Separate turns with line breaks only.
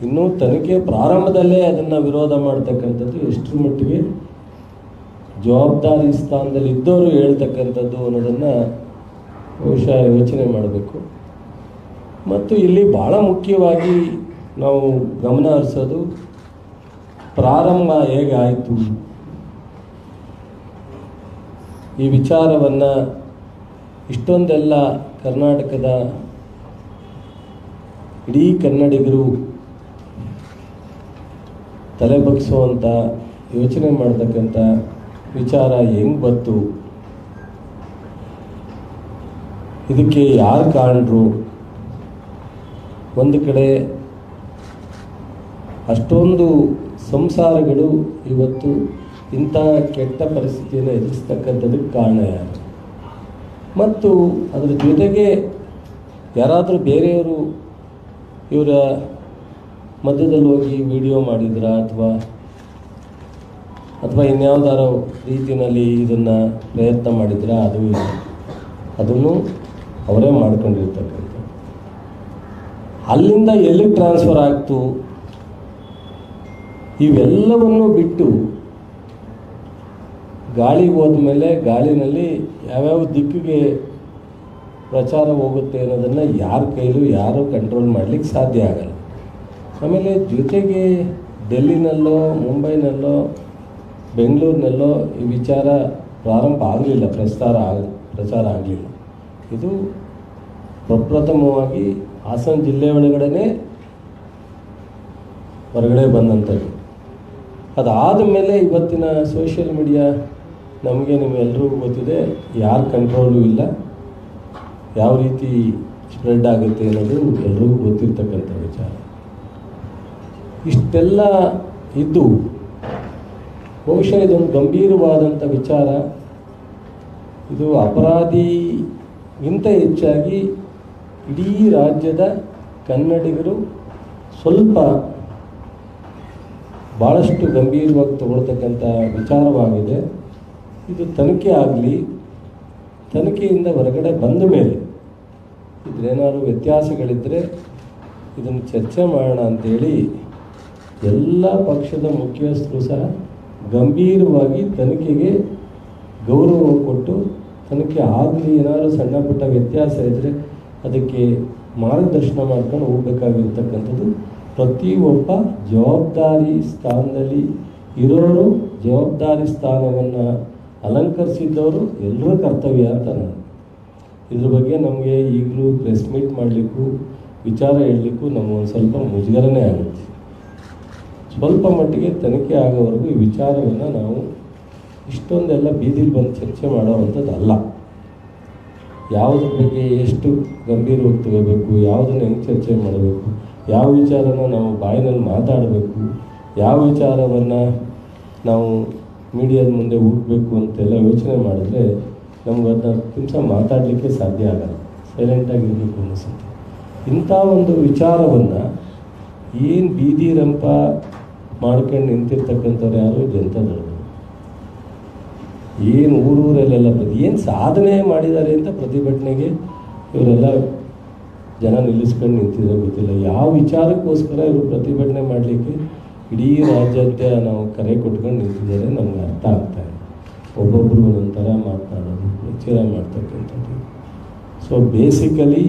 ಇನ್ನೂ ತನಿಖೆ ಪ್ರಾರಂಭದಲ್ಲೇ ಅದನ್ನು ವಿರೋಧ ಮಾಡ್ತಕ್ಕಂಥದ್ದು ಎಷ್ಟರ ಮಟ್ಟಿಗೆ ಜವಾಬ್ದಾರಿ ಸ್ಥಾನದಲ್ಲಿ ಇದ್ದವರು ಹೇಳ್ತಕ್ಕಂಥದ್ದು ಅನ್ನೋದನ್ನು ಬಹುಶಃ ಯೋಚನೆ ಮಾಡಬೇಕು. ಮತ್ತು ಇಲ್ಲಿ ಭಾಳ ಮುಖ್ಯವಾಗಿ ನಾವು ಗಮನ ಹರಿಸೋದು ಪ್ರಾರಂಭ ಹೇಗಾಯಿತು ಈ ವಿಚಾರವನ್ನು ಇಷ್ಟೊಂದೆಲ್ಲ ಕರ್ನಾಟಕದ ಇಡೀ ಕನ್ನಡಿಗರು ತಲೆ ಬಗ್ಗಿಸುವಂಥ ಯೋಚನೆ ಮಾಡ್ತಕ್ಕಂಥ ವಿಚಾರ ಹೆಂಗೆ ಬಂತು, ಇದಕ್ಕೆ ಯಾರು ಕಾರಣರು? ಒಂದು ಕಡೆ ಅಷ್ಟೊಂದು ಸಂಸಾರಗಳು ಇವತ್ತು ಇಂಥ ಕೆಟ್ಟ ಪರಿಸ್ಥಿತಿಯನ್ನು ಎದುರಿಸ್ತಕ್ಕಂಥದಕ್ಕೆ ಕಾರಣ ಯಾರು? ಮತ್ತು ಅದರ ಜೊತೆಗೆ ಯಾರಾದರೂ ಬೇರೆಯವರು ಇವರ ಮಧ್ಯದಲ್ಲಿ ಹೋಗಿ ವಿಡಿಯೋ ಮಾಡಿದ್ರ ಅಥವಾ ಇನ್ಯಾವುದಾರೋ ರೀತಿಯಲ್ಲಿ ಇದನ್ನು ಪ್ರಯತ್ನ ಮಾಡಿದ್ರ? ಅದನ್ನು ಅವರೇ ಮಾಡ್ಕೊಂಡಿರ್ತಕ್ಕಂಥ. ಅಲ್ಲಿಂದ ಎಲ್ಲಿಗೆ ಟ್ರಾನ್ಸ್ಫರ್ ಆಗ್ತು? ಇವೆಲ್ಲವನ್ನು ಬಿಟ್ಟು ಗಾಳಿಗೆ ಹೋದ್ಮೇಲೆ ಗಾಳಿನಲ್ಲಿ ಯಾವ್ಯಾವ ದಿಕ್ಕಿಗೆ ಪ್ರಚಾರ ಹೋಗುತ್ತೆ ಅನ್ನೋದನ್ನು ಯಾರ ಕೈಲೂ ಯಾರೂ ಕಂಟ್ರೋಲ್ ಮಾಡಲಿಕ್ಕೆ ಸಾಧ್ಯ ಆಗಲ್ಲ. ಆಮೇಲೆ ಜೊತೆಗೆ ಡೆಲ್ಲಿನಲ್ಲೋ ಮುಂಬೈನಲ್ಲೋ ಬೆಂಗಳೂರಿನಲ್ಲೋ ಈ ವಿಚಾರ ಪ್ರಾರಂಭ ಆಗಲಿಲ್ಲ, ಪ್ರಚಾರ ಆಗಲಿಲ್ಲ. ಇದು ಪ್ರಪ್ರಥಮವಾಗಿ ಹಾಸನ ಜಿಲ್ಲೆ ಒಳಗಡೆ ಹೊರಗಡೆ ಬಂದಂಥದ್ದು. ಅದಾದ ಮೇಲೆ ಇವತ್ತಿನ ಸೋಷಿಯಲ್ ಮೀಡಿಯಾ ನಿಮ್ಮೆಲ್ಲರಿಗೂ ಗೊತ್ತಿದೆ, ಯಾರ ಕಂಟ್ರೋಲು ಇಲ್ಲ, ಯಾವ ರೀತಿ ಸ್ಪ್ರೆಡ್ ಆಗುತ್ತೆ ಅನ್ನೋದು ಎಲ್ರಿಗೂ ಗೊತ್ತಿರ್ತಕ್ಕಂಥ ವಿಚಾರ. ಇಷ್ಟೆಲ್ಲ ಇದ್ದು ಬಹುಶಃ ಇದೊಂದು ಗಂಭೀರವಾದಂಥ ವಿಚಾರ. ಇದು ಅಪರಾಧಿಗಿಂತ ಹೆಚ್ಚಾಗಿ ಇಡೀ ರಾಜ್ಯದ ಕನ್ನಡಿಗರು ಸ್ವಲ್ಪ ಭಾಳಷ್ಟು ಗಂಭೀರವಾಗಿ ತಗೊಳ್ತಕ್ಕಂಥ ವಿಚಾರವಾಗಿದೆ. ಇದು ತನಿಖೆ ಆಗಲಿ, ತನಿಖೆಯಿಂದ ಹೊರಗಡೆ ಬಂದ ಮೇಲೆ ಇದ್ರೇನಾದ್ರು ವ್ಯತ್ಯಾಸಗಳಿದ್ದರೆ ಇದನ್ನು ಚರ್ಚೆ ಮಾಡೋಣ ಅಂಥೇಳಿ ಎಲ್ಲ ಪಕ್ಷದ ಮುಖ್ಯಸ್ಥರು ಸಹ ಗಂಭೀರವಾಗಿ ತನಿಖೆಗೆ ಗೌರವ ಕೊಟ್ಟು ತನಿಖೆ ಆಗಲಿ, ಏನಾದರೂ ಸಣ್ಣ ಪುಟ್ಟ ವ್ಯತ್ಯಾಸ ಇದ್ದರೆ ಅದಕ್ಕೆ ಮಾರ್ಗದರ್ಶನ ಮಾಡ್ಕೊಂಡು ಹೋಗಬೇಕಾಗಿರ್ತಕ್ಕಂಥದ್ದು ಪ್ರತಿಯೊಬ್ಬ ಜವಾಬ್ದಾರಿ ಸ್ಥಾನದಲ್ಲಿ ಇರೋರು, ಜವಾಬ್ದಾರಿ ಸ್ಥಾನವನ್ನು ಅಲಂಕರಿಸಿದ್ದವರು ಎಲ್ಲರ ಕರ್ತವ್ಯ ಅಂತ ನಾನು. ಇದ್ರ ಬಗ್ಗೆ ನಮಗೆ ಈಗಲೂ ಪ್ರೆಸ್ ಮೀಟ್ ಮಾಡಲಿಕ್ಕೂ ವಿಚಾರ ಹೇಳಲಿಕ್ಕೂ ನಮಗೊಂದು ಸ್ವಲ್ಪ ಮುಜುಗರನೇ ಆಗುತ್ತೆ. ಸ್ವಲ್ಪ ಮಟ್ಟಿಗೆ ತನಿಖೆ ಆಗೋವರೆಗೂ ಈ ವಿಚಾರವನ್ನು ನಾವು ಇಷ್ಟೊಂದೆಲ್ಲ ಬೀದಿಲಿ ಬಂದು ಚರ್ಚೆ ಮಾಡೋವಂಥದ್ದು ಅಲ್ಲ. ಯಾವುದ್ರ ಬಗ್ಗೆ ಎಷ್ಟು ಗಂಭೀರವಾಗಿ ತಗೋಬೇಕು, ಯಾವುದನ್ನು ಹೆಂಗೆ ಚರ್ಚೆ ಮಾಡಬೇಕು, ಯಾವ ವಿಚಾರನ ನಾವು ಬಾಯಿನಲ್ಲಿ ಮಾತಾಡಬೇಕು, ಯಾವ ವಿಚಾರವನ್ನು ನಾವು ಮೀಡಿಯಾದ ಮುಂದೆ ಹುಡುಕಬೇಕು ಅಂತೆಲ್ಲ ಯೋಚನೆ ಮಾಡಿದ್ರೆ ನಮ್ಗೆ ಅದನ್ನ 10 ನಿಮಿಷ ಮಾತಾಡಲಿಕ್ಕೆ ಸಾಧ್ಯ ಆಗಲ್ಲ, ಸೈಲೆಂಟಾಗಿರಬೇಕು ಅನ್ನಿಸುತ್ತೆ. ಇಂಥ ಒಂದು ವಿಚಾರವನ್ನು ಏನು ಬೀದಿ ರಂಪ ಮಾಡ್ಕೊಂಡು ನಿಂತಿರ್ತಕ್ಕಂಥವ್ರು ಯಾರು? ಜನತಾದಳ. ಏನು ಊರೂರಲ್ಲೆಲ್ಲ ಏನು ಸಾಧನೆ ಮಾಡಿದ್ದಾರೆ ಅಂತ ಪ್ರತಿಭಟನೆಗೆ ಇವರೆಲ್ಲ ಜನ ನಿಲ್ಲಿಸ್ಕೊಂಡು ನಿಂತಿದ್ರೆ ಗೊತ್ತಿಲ್ಲ. ಯಾವ ವಿಚಾರಕ್ಕೋಸ್ಕರ ಇವರು ಪ್ರತಿಭಟನೆ ಮಾಡಲಿಕ್ಕೆ ಇಡೀ ರಾಜ್ಯಾದ್ಯಂತ ನಾವು ಕರೆ ಕೊಟ್ಕೊಂಡು ನಿಂತಿದ್ದಾರೆ ನಮ್ಗೆ ಅರ್ಥ ಆಗ್ತಾಯಿದೆ. ಒಬ್ಬೊಬ್ಬರು ಒಂದೊಂಥರ ಮಾತನಾಡೋದು, ಎಚ್ಚರ ಮಾಡ್ತಕ್ಕಂಥದ್ದು. So basically